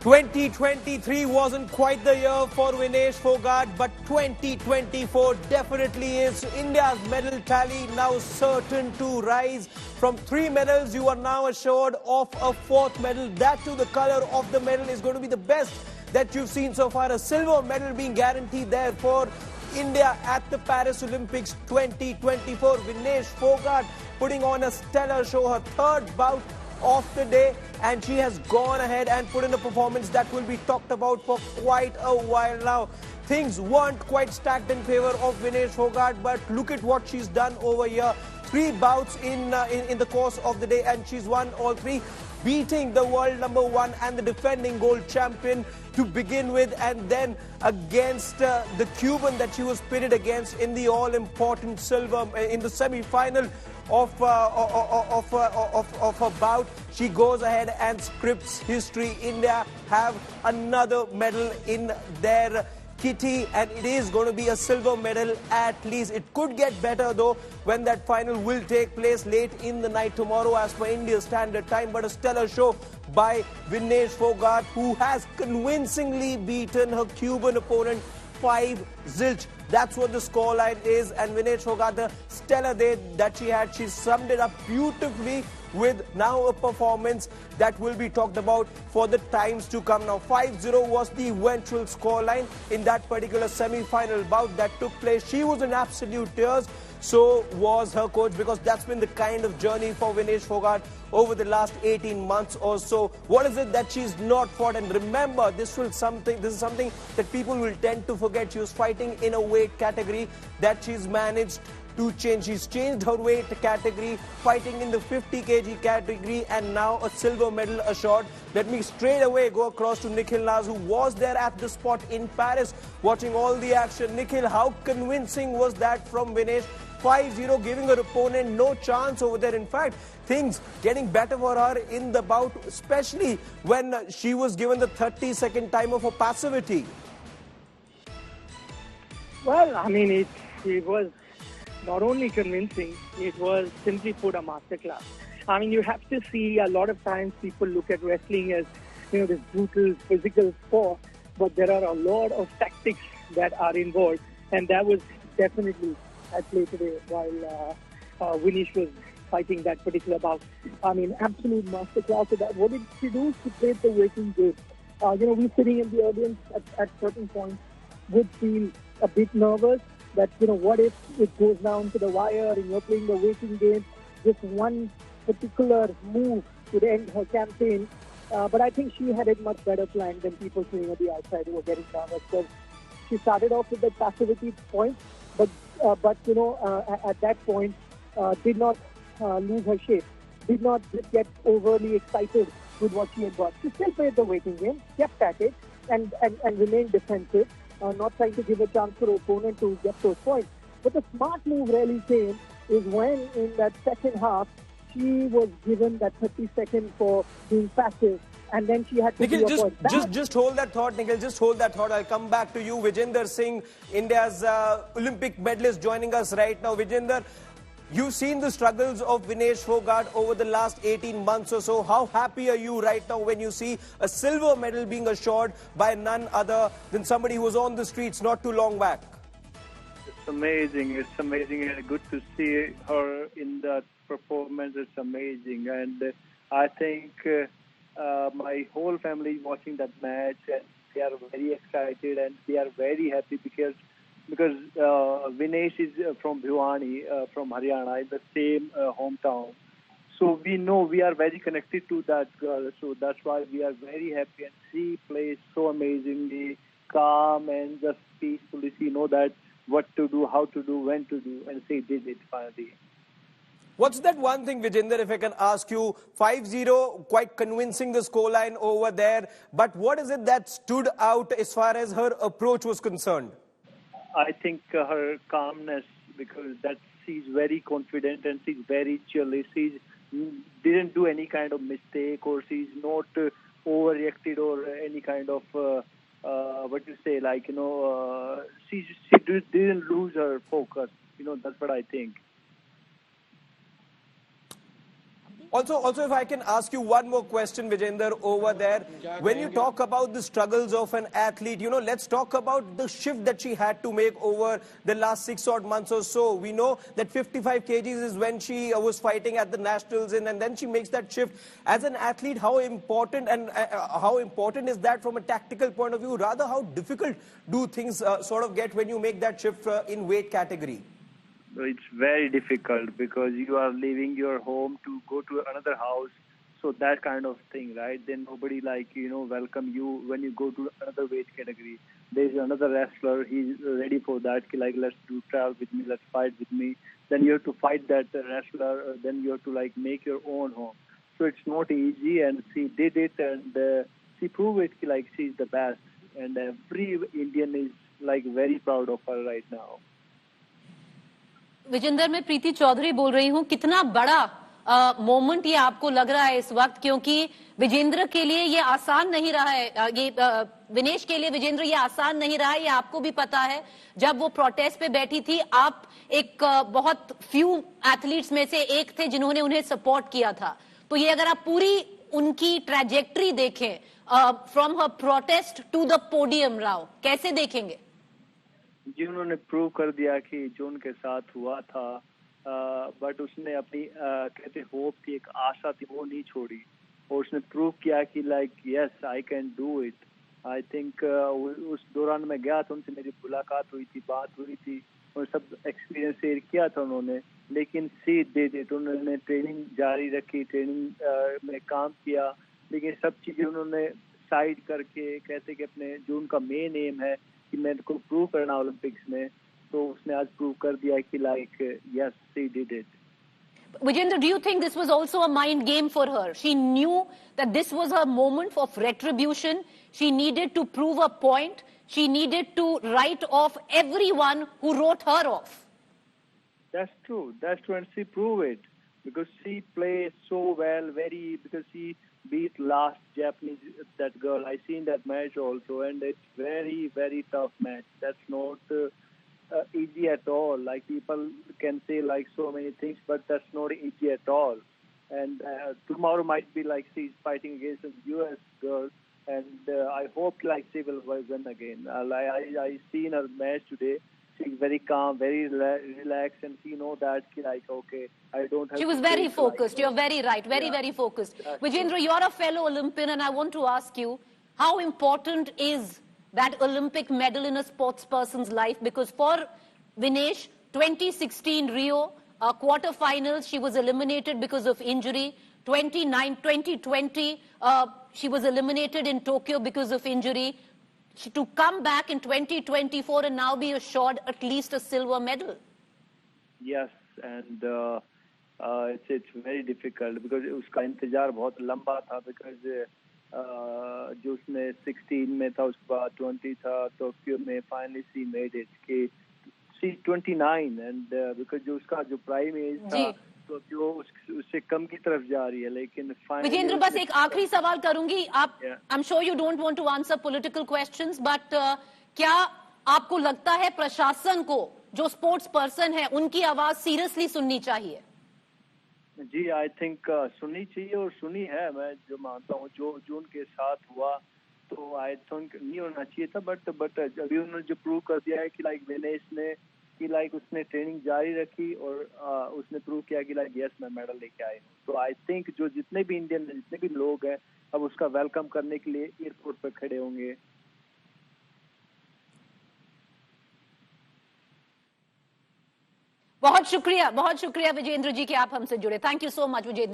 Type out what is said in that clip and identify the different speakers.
Speaker 1: 2023 wasn't quite the year for Vinesh Fogart, but 2024 definitely is. India's medal tally now certain to rise. From 3 medals, you are now assured of a 4th medal. That too, the color of the medal is going to be the best that you've seen so far. A silver medal being guaranteed there for India at the Paris Olympics 2024. Vinesh Fogart putting on a stellar show, her 3rd bout of the day, and she has gone ahead and put in a performance that will be talked about for quite a while now. Things weren't quite stacked in favor of Vinesh Fogart, but look at what she's done over here. 3 bouts in the course of the day, and she's won all 3, beating the world number 1 and the defending gold champion to begin with, and then against the Cuban that she was pitted against in the all-important silver in the semi-final of her bout. She goes ahead and scripts history. India have another medal in their kitty, and it is going to be a silver medal at least. It could get better though when that final will take place late in the night tomorrow as per India's standard time. But a stellar show by Vinesh Fogart, who has convincingly beaten her Cuban opponent 5-0. That's what the scoreline is, and Vinesh Fogart, the stellar day that she had, she summed it up beautifully with now a performance that will be talked about for the times to come. Now 5-0 was the eventual scoreline in that particular semi-final bout that took place. She was in absolute tears, so was her coach, because that's been the kind of journey for Vinesh Fogart over the last 18 months or so. What is it that she's not fought? And remember, this is something that people will tend to forget. She was fighting in a weight category that she's managed to change. She's changed her weight category, fighting in the 50 kg category, and now a silver medal assured. Let me straight away go across to Nikhil Naz, who was there at the spot in Paris watching all the action. Nikhil, how convincing was that from Vinesh? 5-0, giving her opponent no chance over there. In fact, things getting better for her in the bout, especially when she was given the 30-second timer for passivity.
Speaker 2: Well, I mean, it was not only convincing, it was simply put a masterclass. I mean, you have to see, a lot of times people look at wrestling as, this brutal physical sport, but there are a lot of tactics that are involved, and that was definitely at play today while Vinesh was fighting that particular bout. I mean, absolute masterclass of that. What did she do? She played the waiting game. We sitting in the audience at certain points would feel a bit nervous that, what if it goes down to the wire and you're playing the waiting game? Just one particular move could end her campaign. But I think she had a much better plan than people sitting on the outside who were getting nervous. Because she started off with the passivity point, but at that point, did not lose her shape, did not just get overly excited with what she had got. She still played the waiting game, kept at it, and remained defensive, not trying to give a chance for her opponent to get those points. But the smart move really came is when, in that second half, she was given that 30 seconds for being passive, and then she had to
Speaker 1: Nikhil,
Speaker 2: do a point.
Speaker 1: just hold that thought, Nikhil. Just hold that thought. I'll come back to you. Vijender Singh, India's Olympic medalist, joining us right now. Vijender, you've seen the struggles of Vinesh Fogart over the last 18 months or so. How happy are you right now when you see a silver medal being assured by none other than somebody who was on the streets not too long back?
Speaker 3: It's amazing. It's amazing, and good to see her in that performance. It's amazing, and I think my whole family is watching that match, and they are very excited and they are very happy because Vinesh is from Bhiwani, from Haryana, in the same hometown. So we know we are very connected to that girl. So that's why we are very happy, and she plays so amazingly, calm and just peacefully. She know that what to do, how to do, when to do, and she did it finally.
Speaker 1: What's that one thing, Vijender, if I can ask you? 5-0, quite convincing the scoreline over there. But what is it that stood out as far as her approach was concerned?
Speaker 3: I think her calmness, because that she's very confident and she's very chill. She didn't do any kind of mistake, or she's not overreacted or any kind of she didn't lose her focus. That's what I think.
Speaker 1: Also, if I can ask you one more question, Vijender, over there. When you talk about the struggles of an athlete, let's talk about the shift that she had to make over the last 6 odd months or so. We know that 55 kgs is when she was fighting at the nationals, and then she makes that shift. As an athlete, how important is that from a tactical point of view? Rather, how difficult do things sort of get when you make that shift in weight category?
Speaker 3: It's very difficult because you are leaving your home to go to another house. So that kind of thing, right? Then nobody welcome you when you go to another weight category. There's another wrestler, he's ready for that. Like, let's do travel with me, let's fight with me. Then you have to fight that wrestler. Then you have to make your own home. So it's not easy, and she did it, and she proved it like she's the best. And every Indian is very proud of her right now.
Speaker 4: Vijender, मैं प्रीति चौधरी बोल रही हूँ। कितना बड़ा moment ये आपको लग रहा है इस वक्त, क्योंकि विजेंद्र के लिए ये आसान नहीं रहा है, ये विनेश के लिए विजेंद्र ये आसान नहीं रहा है, ये आपको भी पता है। जब वो प्रोटेस्ट पे बैठी थी, आप एक बहुत फ्यू एथलीट्स में से एक थे जिन्होंने उन्हें सपोर्ट किया था। तो ये अगर आप पूरी उनकी ट्रैजेक्टरी देखें from her protest to the podium, Rao, कैसे देखेंगे?
Speaker 3: जी, उन्होंने प्रूव कर दिया कि जो उनके साथ हुआ था, बट उसने अपनी कहते होप थी, एक आशा थी, वो नहीं छोड़ी, और उसने प्रूव किया कि yes I can do it. I think उस दौरान मैं गया था, उनसे मेरी मुलाकात हुई थी, बात हुई थी, और सब एक्सपीरियंस शेयर किया था उन्होंने। लेकिन सी डिड इट, उन्होंने ट्रेनिंग जारी रखी, ट्रेनिंग में काम किया, लेकिन सब चीजें उन्होंने साइड करके कहते कि अपने जो उनका मेन एम है कि मेरे को प्रूव करना ओलंपिक्स में, तो उसने आज प्रूव कर दिया कि yes, she did it.
Speaker 4: Vijender, do you think this was also a mind game for her? She knew that this was her moment of retribution. She needed to prove a point. She needed to write off everyone who wrote her off.
Speaker 3: That's true, and she proved it because she played so well, because she beat last Japanese, that girl. I seen that match also, and it's very, very tough match. That's not easy at all. People can say so many things, but that's not easy at all. And tomorrow might be she's fighting against a US girl, and I hope she will win again. I seen her match today. She's very calm, very relaxed, and she know that okay, I don't have.
Speaker 4: She was very focused. You're very right. Very focused. Vijendra, you're a fellow Olympian, and I want to ask you, how important is that Olympic medal in a sports person's life? Because for Vinesh, 2016 Rio quarterfinals, she was eliminated because of injury. 2020, she was eliminated in Tokyo because of injury. To come back in 2024 and now be assured at least a silver medal.
Speaker 3: Yes, and it's very difficult because उसका इंतजार बहुत लंबा था, because जो उसने 16 में था, उसके बाद 20 था, टोक्यो में finally she made it कि she's 29, and because जो उसका जो प्राइम एज था, तो जो उससे कम की तरफ जा रही है, लेकिन
Speaker 4: विजेंद्र, बस एक आखिरी सवाल करूंगी। आप I'm sure you don't want to answer political questions, but क्या आपको लगता है प्रशासन को, जो स्पोर्ट्स पर्सन है, उनकी आवाज सीरियसली सुननी चाहिए?
Speaker 3: जी, आई थिंक सुननी चाहिए, और सुनी है। मैं जो मानता हूँ, जो उनके साथ हुआ, तो आई थिंक नहीं होना चाहिए था, बट अभी उन्होंने जो प्रूव कर दिया है कि विनेश ने कि उसने ट्रेनिंग जारी रखी, और उसने प्रूव किया कि यस मैं मेडल लेके आई हूँ। तो आई थिंक जो जितने भी इंडियन, जितने भी लोग हैं, अब उसका वेलकम करने के लिए एयरपोर्ट पर खड़े होंगे।
Speaker 4: बहुत शुक्रिया विजेंद्र जी कि आप हमसे जुड़े। Thank you so much Vijendra.